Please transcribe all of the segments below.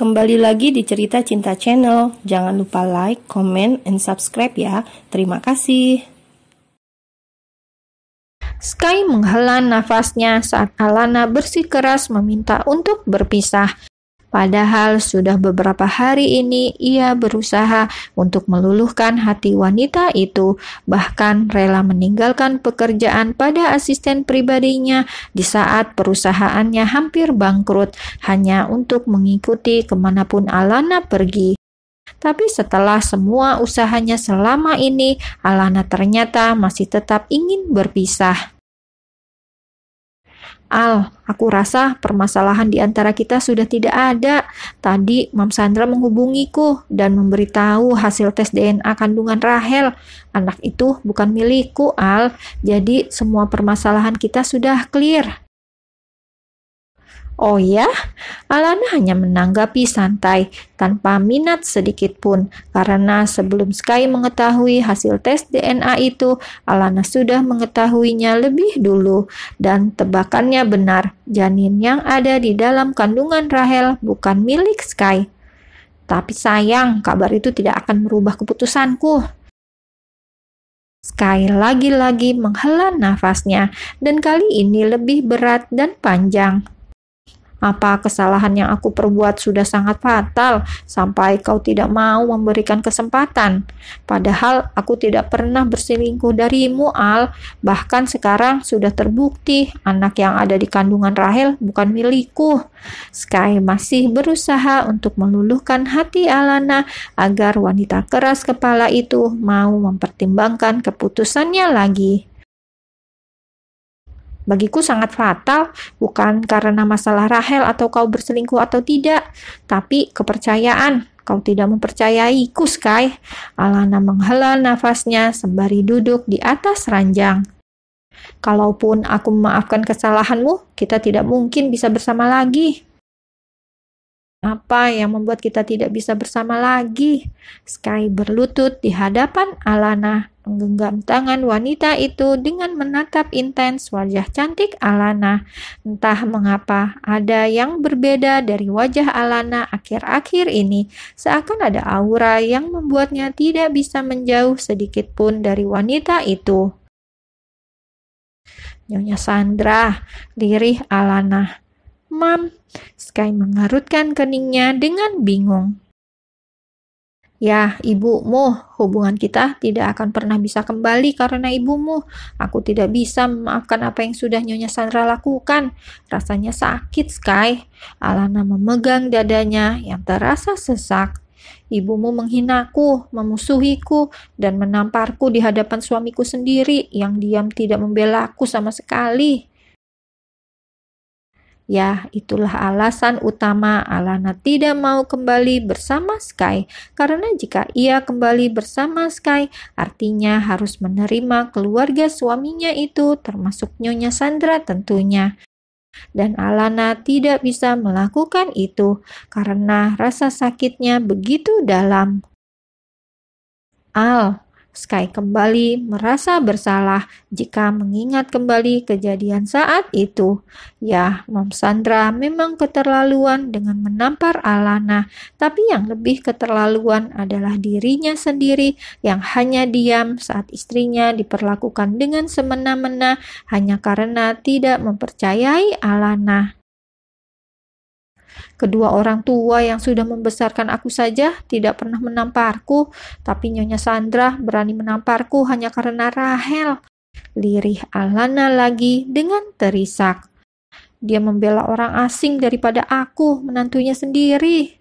Kembali lagi di Cerita Cinta Channel. Jangan lupa like, comment, and subscribe ya. Terima kasih. Sky menghela nafasnya saat Alana bersikeras meminta untuk berpisah. Padahal sudah beberapa hari ini ia berusaha untuk meluluhkan hati wanita itu, bahkan rela meninggalkan pekerjaan pada asisten pribadinya di saat perusahaannya hampir bangkrut, hanya untuk mengikuti kemanapun Alana pergi. Tapi setelah semua usahanya selama ini, Alana ternyata masih tetap ingin berpisah. Al, aku rasa permasalahan di antara kita sudah tidak ada. Tadi Mam Sandra menghubungiku dan memberitahu hasil tes DNA kandungan Rahel. Anak itu bukan milikku, Al. Jadi semua permasalahan kita sudah clear. Oh ya? Alana hanya menanggapi santai, tanpa minat sedikit pun, karena sebelum Sky mengetahui hasil tes DNA itu, Alana sudah mengetahuinya lebih dulu, dan tebakannya benar, janin yang ada di dalam kandungan Rahel bukan milik Sky. Tapi sayang, kabar itu tidak akan merubah keputusanku. Sky lagi-lagi menghela nafasnya, dan kali ini lebih berat dan panjang. Apa kesalahan yang aku perbuat sudah sangat fatal sampai kau tidak mau memberikan kesempatan? Padahal aku tidak pernah berselingkuh darimu, Al. Bahkan sekarang sudah terbukti anak yang ada di kandungan Rahel bukan milikku. Sky masih berusaha untuk meluluhkan hati Alana agar wanita keras kepala itu mau mempertimbangkan keputusannya lagi. Bagiku sangat fatal, bukan karena masalah Rahel atau kau berselingkuh atau tidak, tapi kepercayaan. Kau tidak mempercayaiku, Sky. Alana menghela nafasnya sembari duduk di atas ranjang. Kalaupun aku memaafkan kesalahanmu, kita tidak mungkin bisa bersama lagi. Apa yang membuat kita tidak bisa bersama lagi? Sky berlutut di hadapan Alana, menggenggam tangan wanita itu dengan menatap intens wajah cantik Alana. Entah mengapa, ada yang berbeda dari wajah Alana akhir-akhir ini, seakan ada aura yang membuatnya tidak bisa menjauh sedikit pun dari wanita itu. Nyonya Sandra, lirih Alana. Mam, Sky mengarutkan keningnya dengan bingung. Ya, ibumu, hubungan kita tidak akan pernah bisa kembali karena ibumu. Aku tidak bisa memaafkan apa yang sudah Nyonya Sandra lakukan. Rasanya sakit, Sky. Alana memegang dadanya yang terasa sesak. Ibumu menghinaku, memusuhiku, dan menamparku di hadapan suamiku sendiri yang diam tidak membelaku sama sekali. Ya, itulah alasan utama Alana tidak mau kembali bersama Sky. Karena jika ia kembali bersama Sky, artinya harus menerima keluarga suaminya itu, termasuk Nyonya Sandra tentunya. Dan Alana tidak bisa melakukan itu, karena rasa sakitnya begitu dalam. Al, Sky kembali merasa bersalah jika mengingat kembali kejadian saat itu. Ya, Mam Sandra memang keterlaluan dengan menampar Alana, tapi yang lebih keterlaluan adalah dirinya sendiri yang hanya diam saat istrinya diperlakukan dengan semena-mena hanya karena tidak mempercayai Alana. Kedua orang tua yang sudah membesarkan aku saja tidak pernah menamparku, tapi Nyonya Sandra berani menamparku hanya karena Rahel. Lirih Alana lagi dengan terisak. Dia membela orang asing daripada aku, menantunya sendiri.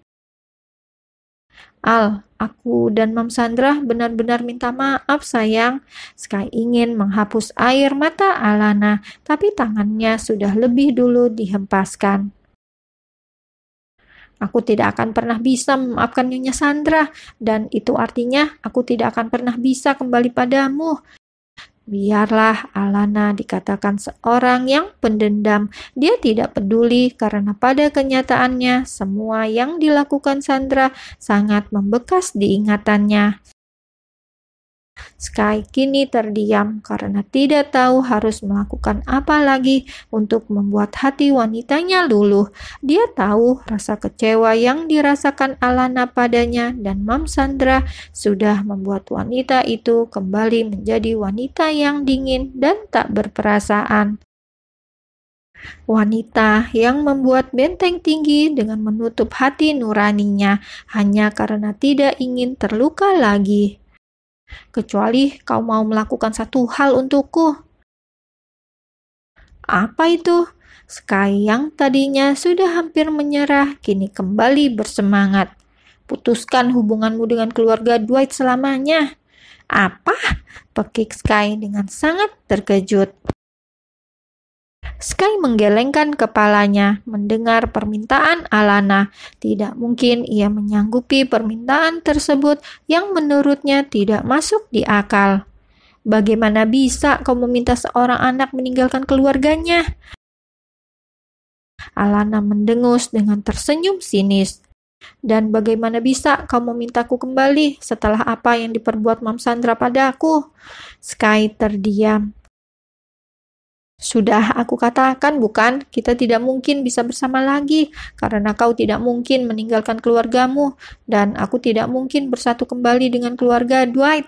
Al, aku dan Mam Sandra benar-benar minta maaf, sayang. Sky ingin menghapus air mata Alana, tapi tangannya sudah lebih dulu dihempaskan. Aku tidak akan pernah bisa memaafkan Nyonya Sandra, dan itu artinya aku tidak akan pernah bisa kembali padamu. Biarlah Alana dikatakan seorang yang pendendam. Dia tidak peduli karena pada kenyataannya semua yang dilakukan Sandra sangat membekas di ingatannya. Sky kini terdiam karena tidak tahu harus melakukan apa lagi untuk membuat hati wanitanya luluh. Dia tahu rasa kecewa yang dirasakan Alana padanya dan Mam Sandra sudah membuat wanita itu kembali menjadi wanita yang dingin dan tak berperasaan. Wanita yang membuat benteng tinggi dengan menutup hati nuraninya hanya karena tidak ingin terluka lagi. Kecuali kau mau melakukan satu hal untukku. Apa itu? Sky yang tadinya sudah hampir menyerah kini kembali bersemangat. Putuskan hubunganmu dengan keluarga Dwight selamanya. Apa? Pekik Sky dengan sangat terkejut. Sky menggelengkan kepalanya mendengar permintaan Alana. Tidak mungkin ia menyanggupi permintaan tersebut yang menurutnya tidak masuk di akal. Bagaimana bisa kau meminta seorang anak meninggalkan keluarganya? Alana mendengus dengan tersenyum sinis. Dan bagaimana bisa kau memintaku kembali setelah apa yang diperbuat Mam Sandra padaku? Sky terdiam. Sudah aku katakan bukan, kita tidak mungkin bisa bersama lagi karena kau tidak mungkin meninggalkan keluargamu dan aku tidak mungkin bersatu kembali dengan keluarga Dwight.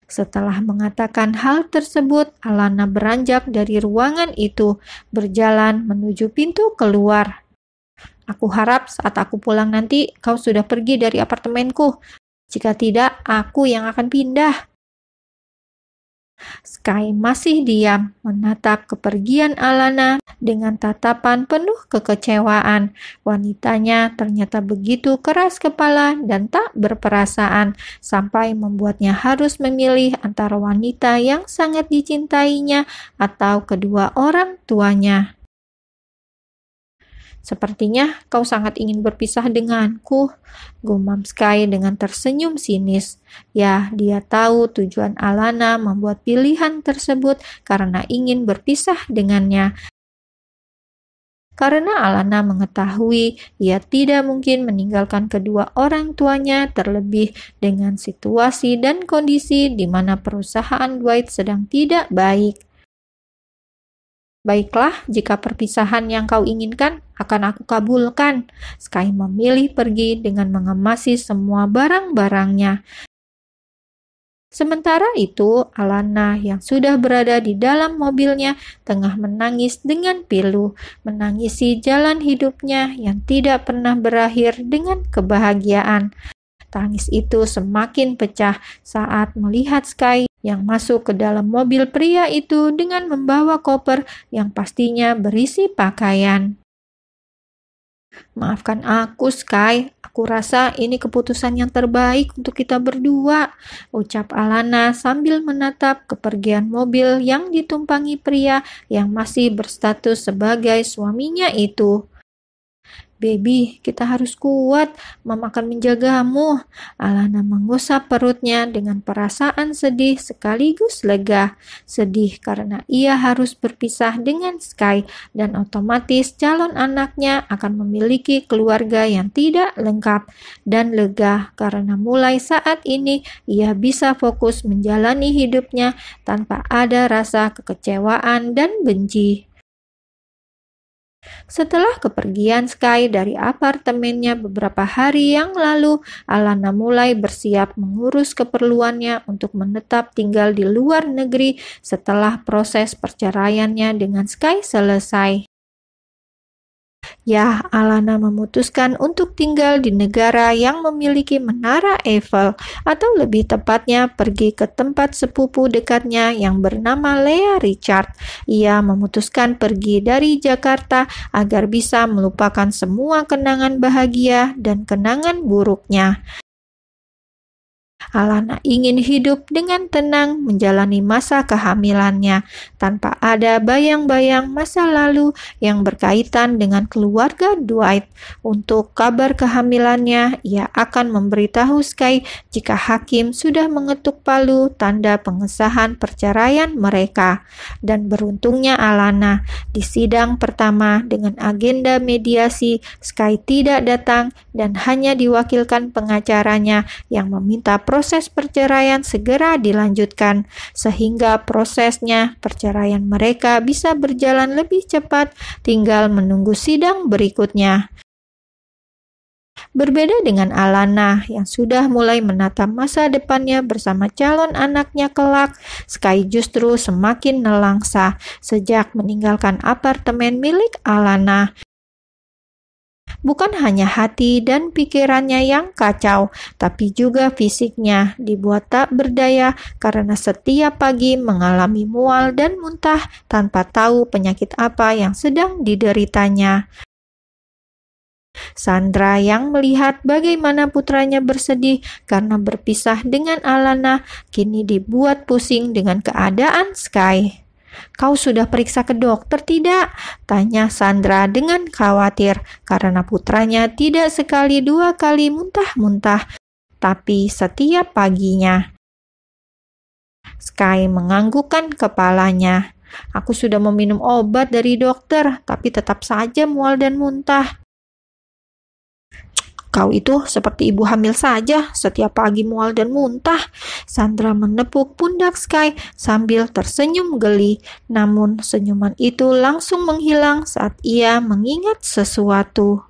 Setelah mengatakan hal tersebut, Alana beranjak dari ruangan itu, berjalan menuju pintu keluar. Aku harap saat aku pulang nanti kau sudah pergi dari apartemenku. Jika tidak, aku yang akan pindah. Sky masih diam menatap kepergian Alana dengan tatapan penuh kekecewaan. Wanitanya ternyata begitu keras kepala dan tak berperasaan sampai membuatnya harus memilih antara wanita yang sangat dicintainya atau kedua orang tuanya. Sepertinya kau sangat ingin berpisah denganku, gumam Sky dengan tersenyum sinis. Ya, dia tahu tujuan Alana membuat pilihan tersebut karena ingin berpisah dengannya. Karena Alana mengetahui ia tidak mungkin meninggalkan kedua orang tuanya, terlebih dengan situasi dan kondisi di mana perusahaan Dwight sedang tidak baik. Baiklah, jika perpisahan yang kau inginkan akan aku kabulkan. Sky memilih pergi dengan mengemasi semua barang-barangnya. Sementara itu, Alana yang sudah berada di dalam mobilnya tengah menangis dengan pilu, menangisi jalan hidupnya yang tidak pernah berakhir dengan kebahagiaan. Tangis itu semakin pecah saat melihat Sky yang masuk ke dalam mobil pria itu dengan membawa koper yang pastinya berisi pakaian. Maafkan aku, Sky. Aku rasa ini keputusan yang terbaik untuk kita berdua, ucap Alana sambil menatap kepergian mobil yang ditumpangi pria yang masih berstatus sebagai suaminya itu. Baby, kita harus kuat. Mama akan menjagamu. Alana mengusap perutnya dengan perasaan sedih sekaligus lega. Sedih karena ia harus berpisah dengan Sky dan otomatis calon anaknya akan memiliki keluarga yang tidak lengkap. Dan lega karena mulai saat ini ia bisa fokus menjalani hidupnya tanpa ada rasa kekecewaan dan benci. Setelah kepergian Sky dari apartemennya beberapa hari yang lalu, Alana mulai bersiap mengurus keperluannya untuk menetap tinggal di luar negeri setelah proses perceraiannya dengan Sky selesai. Ya, Alana memutuskan untuk tinggal di negara yang memiliki menara Eiffel, atau lebih tepatnya pergi ke tempat sepupu dekatnya yang bernama Lea Richard. Ia memutuskan pergi dari Jakarta agar bisa melupakan semua kenangan bahagia dan kenangan buruknya. Alana ingin hidup dengan tenang menjalani masa kehamilannya tanpa ada bayang-bayang masa lalu yang berkaitan dengan keluarga Dwight. Untuk kabar kehamilannya, ia akan memberitahu Sky jika hakim sudah mengetuk palu tanda pengesahan perceraian mereka. Dan beruntungnya Alana, di sidang pertama dengan agenda mediasi, Sky tidak datang dan hanya diwakilkan pengacaranya yang meminta proses proses perceraian segera dilanjutkan, sehingga prosesnya perceraian mereka bisa berjalan lebih cepat, tinggal menunggu sidang berikutnya. Berbeda dengan Alana yang sudah mulai menata masa depannya bersama calon anaknya kelak, Sky justru semakin nelangsa sejak meninggalkan apartemen milik Alana. Bukan hanya hati dan pikirannya yang kacau, tapi juga fisiknya dibuat tak berdaya karena setiap pagi mengalami mual dan muntah tanpa tahu penyakit apa yang sedang dideritanya. Sandra yang melihat bagaimana putranya bersedih karena berpisah dengan Alana, kini dibuat pusing dengan keadaan Sky. "Kau sudah periksa ke dokter tidak?" tanya Sandra dengan khawatir karena putranya tidak sekali dua kali muntah-muntah, tapi setiap paginya. Sky menganggukkan kepalanya. "Aku sudah meminum obat dari dokter, tapi tetap saja mual dan muntah." "Kau itu seperti ibu hamil saja, setiap pagi mual dan muntah." Sandra menepuk pundak Sky sambil tersenyum geli. Namun senyuman itu langsung menghilang saat ia mengingat sesuatu.